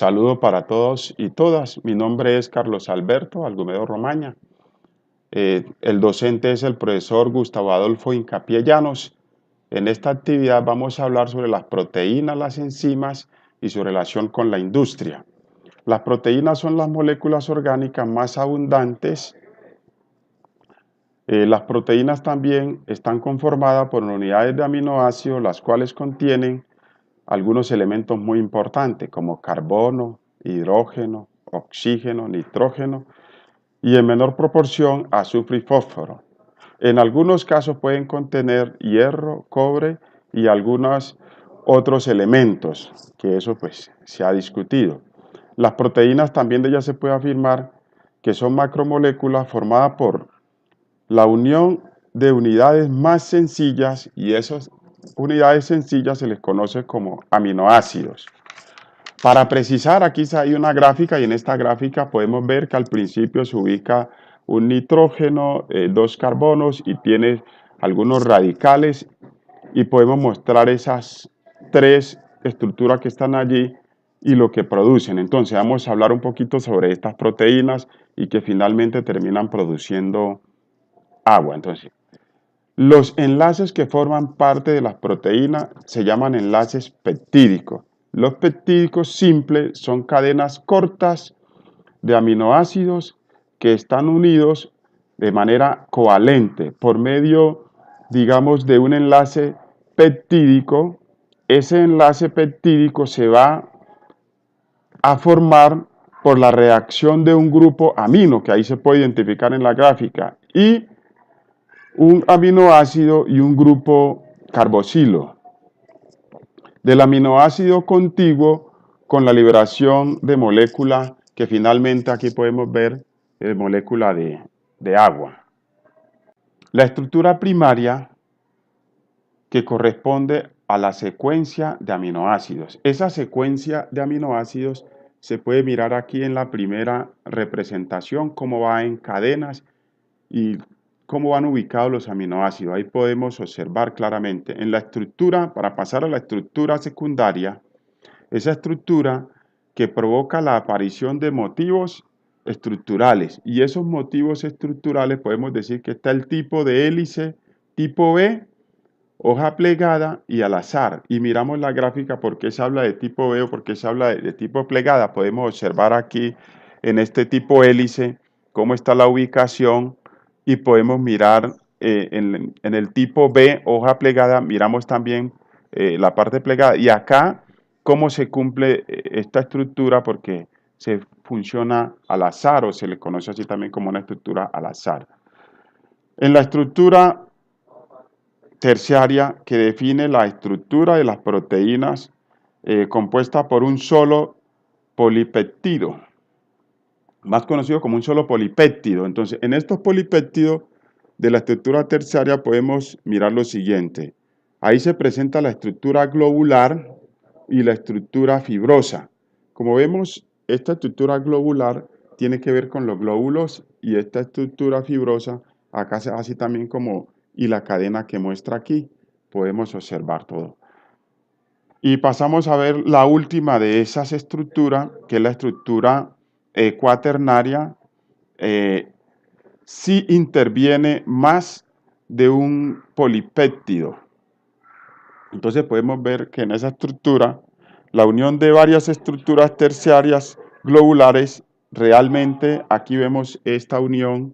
Saludo para todos y todas. Mi nombre es Carlos Alberto Algumedo Romaña. El docente es el profesor Gustavo Adolfo Hincapié Llanos. En esta actividad vamos a hablar sobre las proteínas, las enzimas y su relación con la industria. Las proteínas son las moléculas orgánicas más abundantes. Las proteínas también están conformadas por unidades de aminoácidos, las cuales contienen algunos elementos muy importantes como carbono, hidrógeno, oxígeno, nitrógeno y en menor proporción azufre y fósforo. En algunos casos pueden contener hierro, cobre y algunos otros elementos, que eso pues se ha discutido. Las proteínas también de ellas se puede afirmar que son macromoléculas formadas por la unión de unidades más sencillas, y esas unidades sencillas se les conoce como aminoácidos. Para precisar, aquí hay una gráfica y en esta gráfica podemos ver que al principio se ubica un nitrógeno, dos carbonos y tiene algunos radicales, y podemos mostrar esas tres estructuras que están allí y lo que producen. Entonces vamos a hablar un poquito sobre estas proteínas y que finalmente terminan produciendo agua. Entonces, los enlaces que forman parte de las proteínas se llaman enlaces peptídicos. Los peptídicos simples son cadenas cortas de aminoácidos que están unidos de manera covalente por medio, digamos, de un enlace peptídico. Ese enlace peptídico se va a formar por la reacción de un grupo amino, que ahí se puede identificar en la gráfica, y un aminoácido y un grupo carboxilo. Del aminoácido contiguo con la liberación de molécula que finalmente aquí podemos ver molécula de agua. La estructura primaria que corresponde a la secuencia de aminoácidos. Esa secuencia de aminoácidos se puede mirar aquí en la primera representación, cómo va en cadenas y cómo van ubicados los aminoácidos. Ahí podemos observar claramente. En la estructura, para pasar a la estructura secundaria, esa estructura que provoca la aparición de motivos estructurales. Y esos motivos estructurales podemos decir que está el tipo de hélice tipo B, hoja plegada y al azar. Y miramos la gráfica por qué se habla de tipo B o por qué se habla de tipo plegada. Podemos observar aquí en este tipo hélice cómo está la ubicación, y podemos mirar en el tipo B, hoja plegada, miramos también la parte plegada. Y acá cómo se cumple esta estructura, porque se funciona al azar, o se le conoce así también como una estructura al azar. En la estructura terciaria, que define la estructura de las proteínas, compuesta por un solo polipéptido, más conocido como un solo polipéptido. Entonces, en estos polipéptidos de la estructura terciaria podemos mirar lo siguiente. Ahí se presenta la estructura globular y la estructura fibrosa. Como vemos, esta estructura globular tiene que ver con los glóbulos, y esta estructura fibrosa, acá se hace también como, y la cadena que muestra aquí, podemos observar todo. Y pasamos a ver la última de esas estructuras, que es la estructura cuaternaria. Si interviene más de un polipéptido. Entonces podemos ver que en esa estructura, la unión de varias estructuras terciarias globulares, realmente aquí vemos esta unión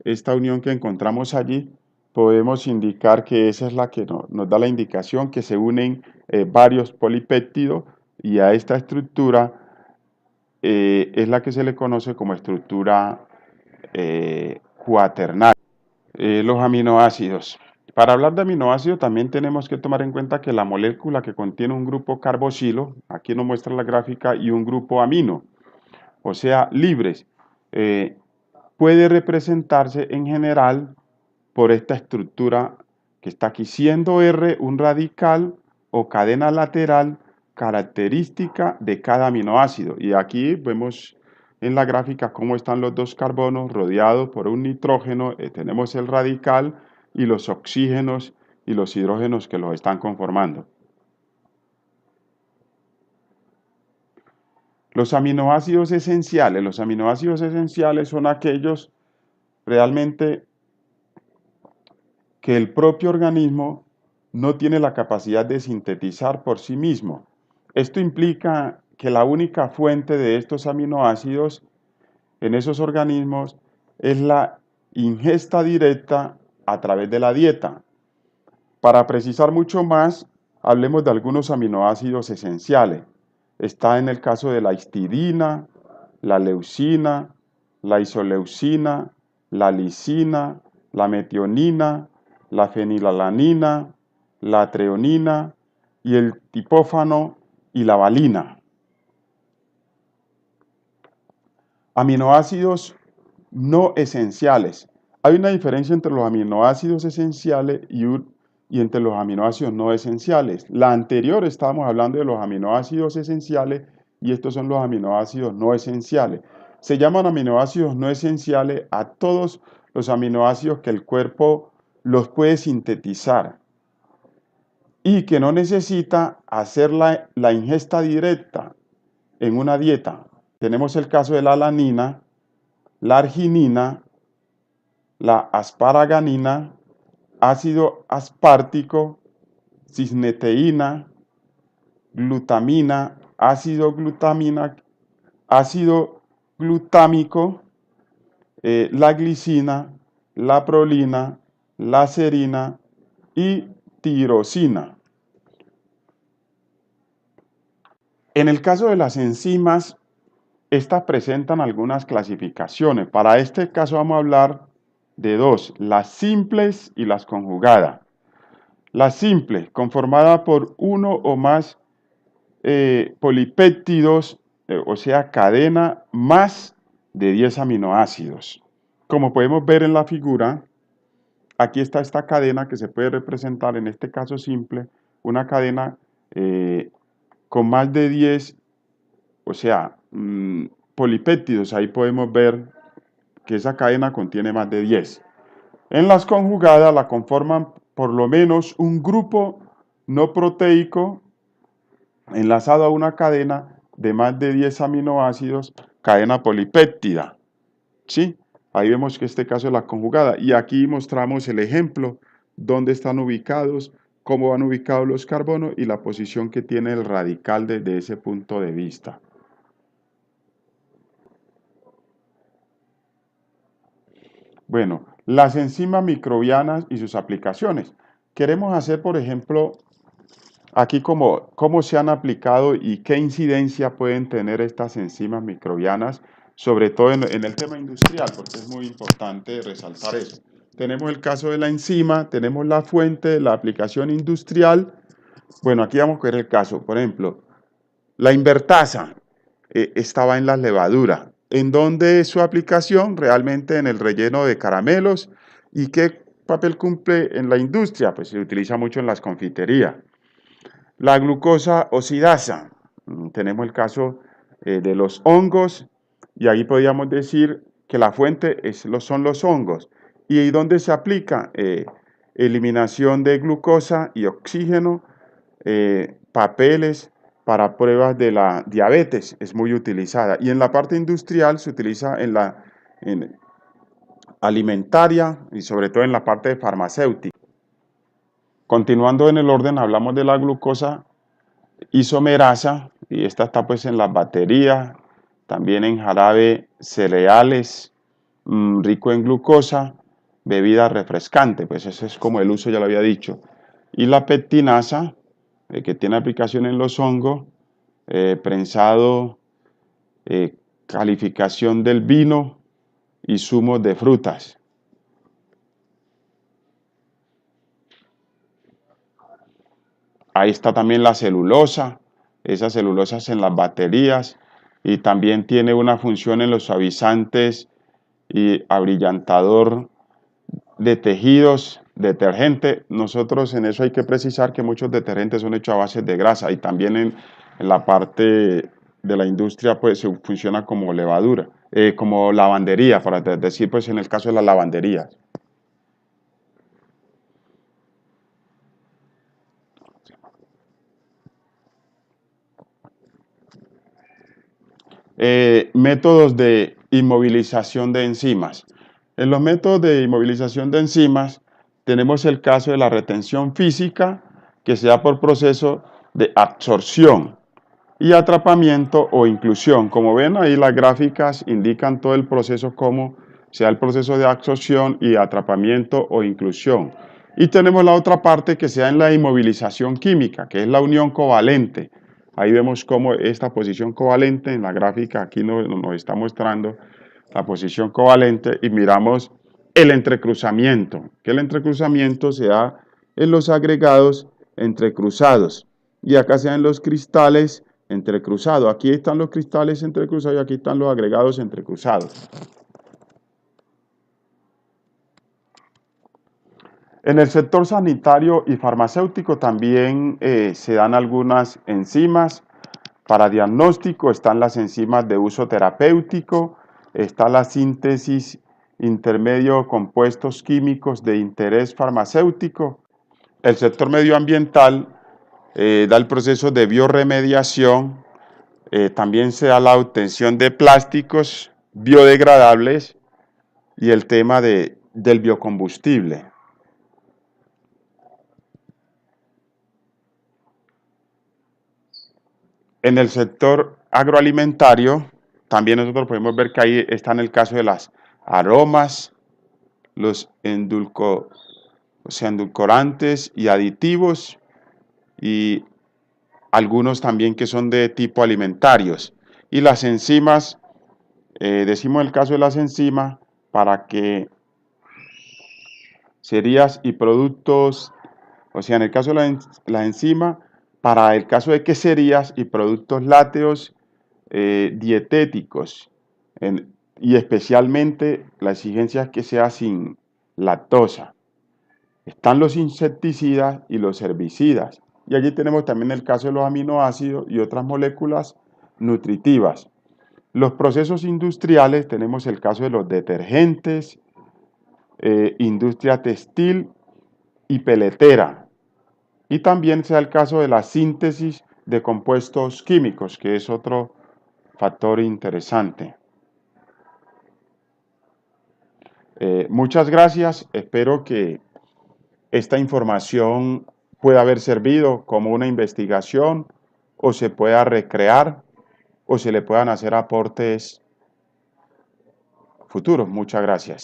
que encontramos allí. Podemos indicar que esa es la que nos da la indicación que se unen varios polipéptidos, y a esta estructura es la que se le conoce como estructura cuaternaria. Los aminoácidos. Para hablar de aminoácidos también tenemos que tomar en cuenta que la molécula que contiene un grupo carboxilo, aquí nos muestra la gráfica, y un grupo amino, o sea, libres, puede representarse en general por esta estructura que está aquí, siendo R un radical o cadena lateral característica de cada aminoácido. Y aquí vemos en la gráfica cómo están los dos carbonos rodeados por un nitrógeno. Tenemos el radical y los oxígenos y los hidrógenos que los están conformando. Los aminoácidos esenciales son aquellos realmente que el propio organismo no tiene la capacidad de sintetizar por sí mismo. Esto implica que la única fuente de estos aminoácidos en esos organismos es la ingesta directa a través de la dieta. Para precisar mucho más, hablemos de algunos aminoácidos esenciales. Está en el caso de la histidina, la leucina, la isoleucina, la lisina, la metionina, la fenilalanina, la treonina y el triptófano y la valina. Aminoácidos no esenciales. Hay una diferencia entre los aminoácidos esenciales y entre los aminoácidos no esenciales. La anterior estábamos hablando de los aminoácidos esenciales y estos son los aminoácidos no esenciales. Se llaman aminoácidos no esenciales a todos los aminoácidos que el cuerpo los puede sintetizar y que no necesita hacer la ingesta directa en una dieta. Tenemos el caso de la alanina, la arginina, la asparaganina, ácido aspartico, cisneteína, glutamina, ácido glutámico, la glicina, la prolina, la serina y tirosina. En el caso de las enzimas, estas presentan algunas clasificaciones. Para este caso vamos a hablar de dos, las simples y las conjugadas. La simple, conformada por uno o más polipéptidos, o sea, cadena más de 10 aminoácidos. Como podemos ver en la figura, aquí está esta cadena que se puede representar, en este caso simple, una cadena con más de 10, o sea, polipéptidos. Ahí podemos ver que esa cadena contiene más de 10. En las conjugadas la conforman por lo menos un grupo no proteico enlazado a una cadena de más de 10 aminoácidos, cadena polipéptida. ¿Sí? Ahí vemos que este caso es la conjugada. Y aquí mostramos el ejemplo, dónde están ubicados, cómo van ubicados los carbonos y la posición que tiene el radical desde ese punto de vista. Bueno, las enzimas microbianas y sus aplicaciones. Queremos hacer, por ejemplo, aquí cómo se han aplicado y qué incidencia pueden tener estas enzimas microbianas, sobre todo en el tema industrial, porque es muy importante resaltar eso. Tenemos el caso de la enzima, tenemos la fuente, la aplicación industrial. Bueno, aquí vamos a ver el caso. Por ejemplo, la invertasa estaba en las levaduras. ¿En dónde es su aplicación? Realmente en el relleno de caramelos. ¿Y qué papel cumple en la industria? Pues se utiliza mucho en las confiterías. La glucosa oxidasa. Tenemos el caso de los hongos y ahí podríamos decir que la fuente son los hongos. ¿Y dónde se aplica? Eliminación de glucosa y oxígeno, papeles para pruebas de la diabetes, es muy utilizada. Y en la parte industrial se utiliza en alimentaria y sobre todo en la parte de farmacéutica. Continuando en el orden, hablamos de la glucosa isomerasa, y esta está pues en las baterías, también en jarabe cereales, rico en glucosa, bebida refrescante, pues ese es como el uso, ya lo había dicho. Y la pectinasa, que tiene aplicación en los hongos, prensado, calificación del vino y zumos de frutas. Ahí está también la celulosa, esas celulosas en las baterías, y también tiene una función en los suavizantes y abrillantador de tejidos, detergente. Nosotros en eso hay que precisar que muchos detergentes son hechos a base de grasa, y también en la parte de la industria pues se funciona como levadura, como lavandería, para decir pues en el caso de las lavanderías. Métodos de inmovilización de enzimas. En los métodos de inmovilización de enzimas tenemos el caso de la retención física, que se da por proceso de absorción, y atrapamiento o inclusión. Como ven ahí las gráficas indican todo el proceso, cómo se da el proceso de absorción y atrapamiento o inclusión. Y tenemos la otra parte que se da en la inmovilización química, que es la unión covalente. Ahí vemos cómo esta posición covalente en la gráfica aquí nos está mostrando la posición covalente, y miramos el entrecruzamiento, que el entrecruzamiento se da en los agregados entrecruzados, y acá se dan los cristales entrecruzados. Aquí están los cristales entrecruzados y aquí están los agregados entrecruzados. En el sector sanitario y farmacéutico también se dan algunas enzimas para diagnóstico. Están las enzimas de uso terapéutico, está la síntesis intermedio de compuestos químicos de interés farmacéutico. El sector medioambiental da el proceso de biorremediación, también se da la obtención de plásticos biodegradables y el tema del biocombustible. En el sector agroalimentario, también nosotros podemos ver que ahí está en el caso de las aromas, los endulcorantes y aditivos, y algunos también que son de tipo alimentarios. Y las enzimas, decimos el caso de las enzimas, para que cereas y productos, o sea, en el caso de la enzima, para el caso de queserías y productos lácteos dietéticos, y especialmente la exigencia es que sea sin lactosa. Están los insecticidas y los herbicidas. Y allí tenemos también el caso de los aminoácidos y otras moléculas nutritivas. Los procesos industriales, tenemos el caso de los detergentes, industria textil y peletera. Y también se da el caso de la síntesis de compuestos químicos, que es otro factor interesante. Muchas gracias, espero que esta información pueda haber servido como una investigación, o se pueda recrear, o se le puedan hacer aportes futuros. Muchas gracias.